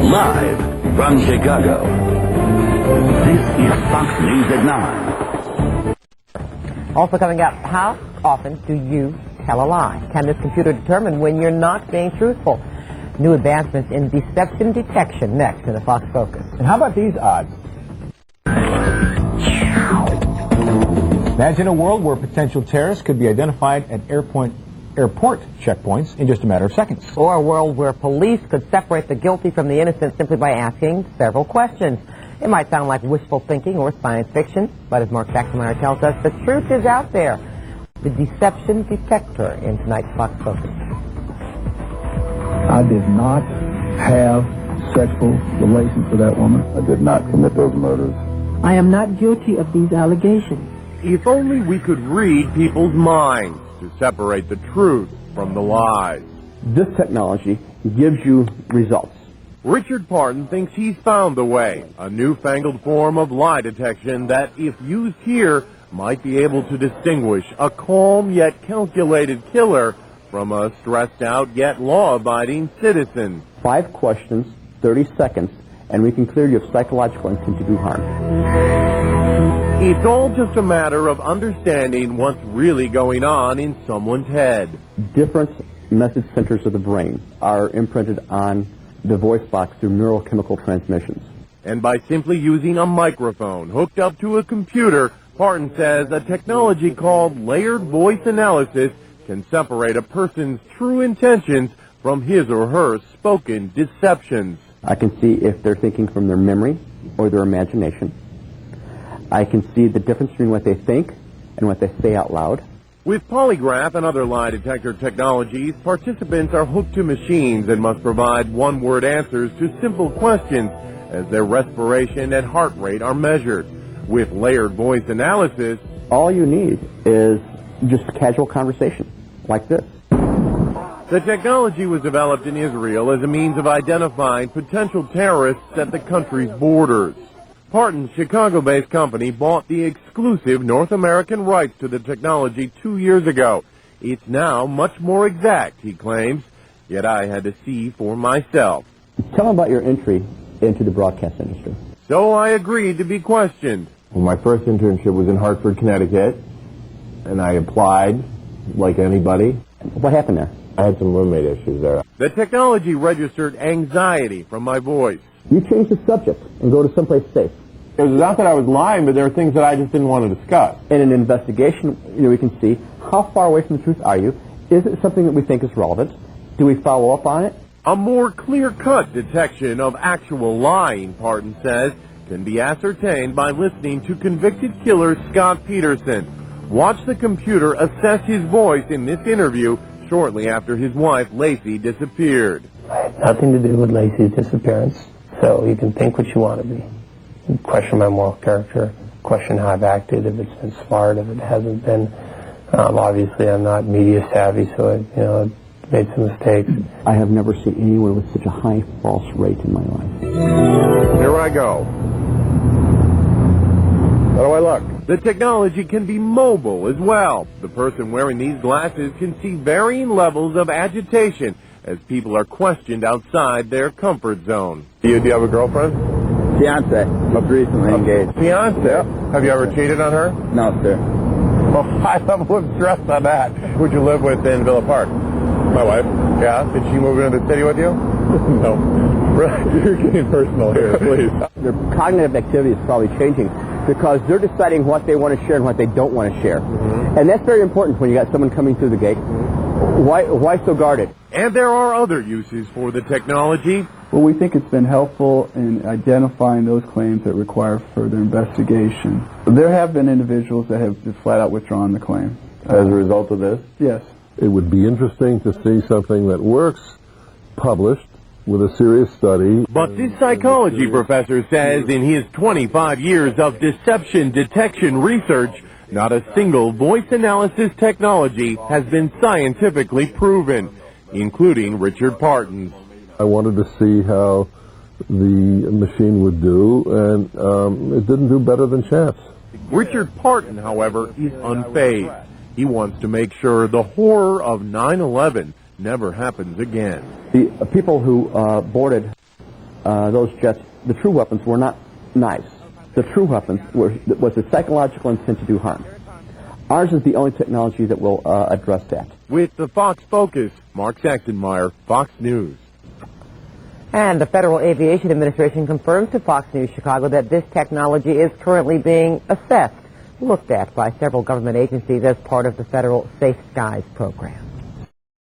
Live from Chicago, this is Fox News at 9. Also coming up, how often do you tell a lie? Can this computer determine when you're not being truthful? New advancements in deception detection next in the Fox Focus. And how about these odds? Imagine a world where potential terrorists could be identified at airport checkpoints in just a matter of seconds. Or a world where police could separate the guilty from the innocent simply by asking several questions. It might sound like wishful thinking or science fiction, but as Mark Jackson tells us, the truth is out there. The deception detector in tonight's Fox Focus. I did not have sexual relations with that woman. I did not commit those murders. I am not guilty of these allegations. If only we could read people's minds to separate the truth from the lies. This technology gives you results. Richard Parton thinks he's found the way, a newfangled form of lie detection that, if used here, might be able to distinguish a calm yet calculated killer from a stressed-out yet law-abiding citizen. 5 questions, 30 seconds, and we can clear you of psychological intent to do harm. It's all just a matter of understanding what's really going on in someone's head. Different message centers of the brain are imprinted on the voice box through neurochemical transmissions. And by simply using a microphone hooked up to a computer, Parton says a technology called layered voice analysis can separate a person's true intentions from his or her spoken deceptions. I can see if they're thinking from their memory or their imagination. I can see the difference between what they think and what they say out loud. With polygraph and other lie detector technologies, participants are hooked to machines and must provide one-word answers to simple questions as their respiration and heart rate are measured. With layered voice analysis, all you need is just a casual conversation like this. The technology was developed in Israel as a means of identifying potential terrorists at the country's borders. Parton's Chicago-based company bought the exclusive North American rights to the technology 2 years ago. It's now much more exact, he claims, yet I had to see for myself. Tell them about your entry into the broadcast industry. So I agreed to be questioned. Well, my first internship was in Hartford, Connecticut, and I applied like anybody. What happened there? I had some roommate issues there. The technology registered anxiety from my voice. You change the subject and go to someplace safe. It was not that I was lying, but there were things that I just didn't want to discuss. In an investigation, we can see how far away from the truth are you? Is it something that we think is relevant? Do we follow up on it? A more clear-cut detection of actual lying, Parton says, can be ascertained by listening to convicted killer Scott Peterson. Watch the computer assess his voice in this interview shortly after his wife, Lacey, disappeared. Nothing to do with Lacey's disappearance, so you can think what you want to be. Question my moral character, question how I've acted, if it's been smart, if it hasn't been. Obviously, I'm not media savvy, so I made some mistakes. I have never seen anyone with such a high false rate in my life. Here I go. How do I look? The technology can be mobile as well. The person wearing these glasses can see varying levels of agitation as people are questioned outside their comfort zone. Do you have a girlfriend? Fiance, most recently engaged. Fiance? Yeah. Have you ever cheated on her? No, sir. Well, high level of stress on that. Who'd you live with in Villa Park? My wife. Yeah? Did she move into the city with you? No. You're getting personal here, please. Their cognitive activity is probably changing because they're deciding what they want to share and what they don't want to share. Mm-hmm. And that's very important when you got someone coming through the gate. Why so guarded? And there are other uses for the technology. Well, we think it's been helpful in identifying those claims that require further investigation. There have been individuals that have just flat out withdrawn the claim. As a result of this? Yes. It would be interesting to see something that works, published, with a serious study. But this psychology professor says in his 25 years of deception detection research, not a single voice analysis technology has been scientifically proven, including Richard Parton's. I wanted to see how the machine would do, and it didn't do better than chance. Richard Parton, however, is unfazed. He wants to make sure the horror of 9/11 never happens again. The people who boarded those jets, the true weapons were not knives. The true weapons was the psychological intent to do harm. Ours is the only technology that will address that. With the Fox Focus, Mark Saxonmeyer, Fox News. And the Federal Aviation Administration confirms to Fox News Chicago that this technology is currently being assessed, looked at by several government agencies as part of the federal Safe Skies program.